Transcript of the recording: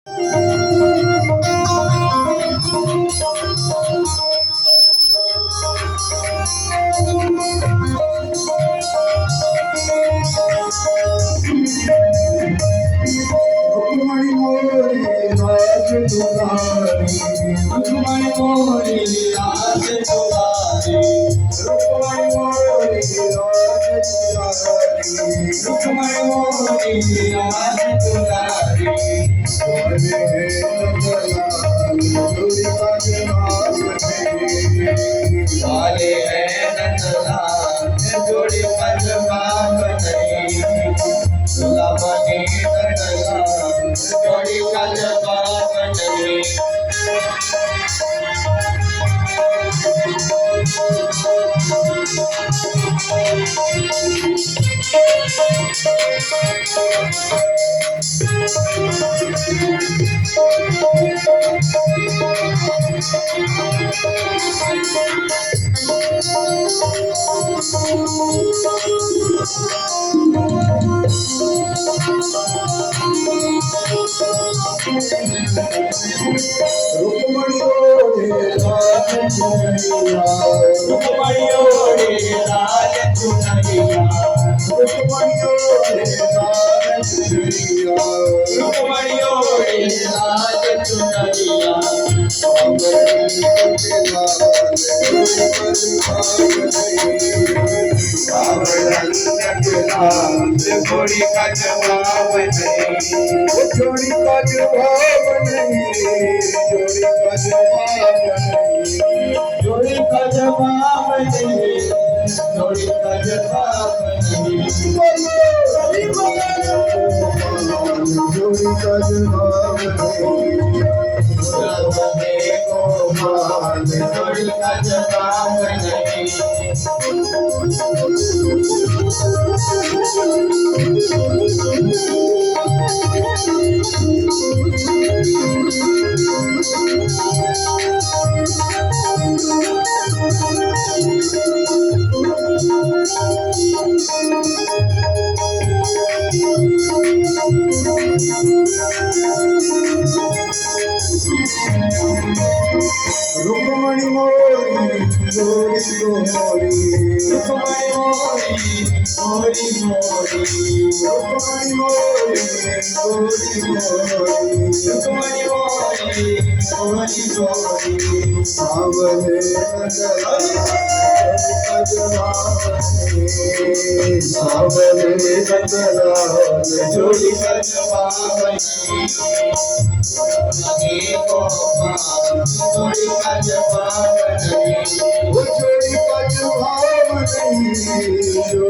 रुक्मणी मोरी राज दुलारी, रुक्मणी मोरी राज दुलारी, रुक्मणी मोरी राज दुलारी, रुक्मणी मोरी राज दुलारी। वाले है नंदलाल जोड़ी पंजबाब नहीं, वाले है नंदलाल जोड़ी पंजबाब नहीं, रुक्मणी मोरी राज दुलारी, रुक्मणी मोरी राज दुलारिया, रुक्मणी मोरी राज दुलारी, रुक्मणी मोरी राज दुलारिया। जोड़ी का जवाब नहीं, जोड़ी का जवाब नहीं, जोड़ी का जवाब नहीं, जोड़ी का जवाब नहीं, जोड़ी का जवाब नहीं, जोड़ी का जवाब नहीं, जोड़ी का जवाब नहीं। रुक्मणी मोरी जोड़ी गोरी, रुक्मणी मोरी मोरी मोरी, रुक्मणी मोरी जोड़ी गोरी, रुक्मणी मोरी मोरी मोरी। सावले नंदलाल सावले नंदलाल जोड़ी का जवाब नहीं, जोड़ी का जवाब नहीं, जोड़ी का जवाब नहीं,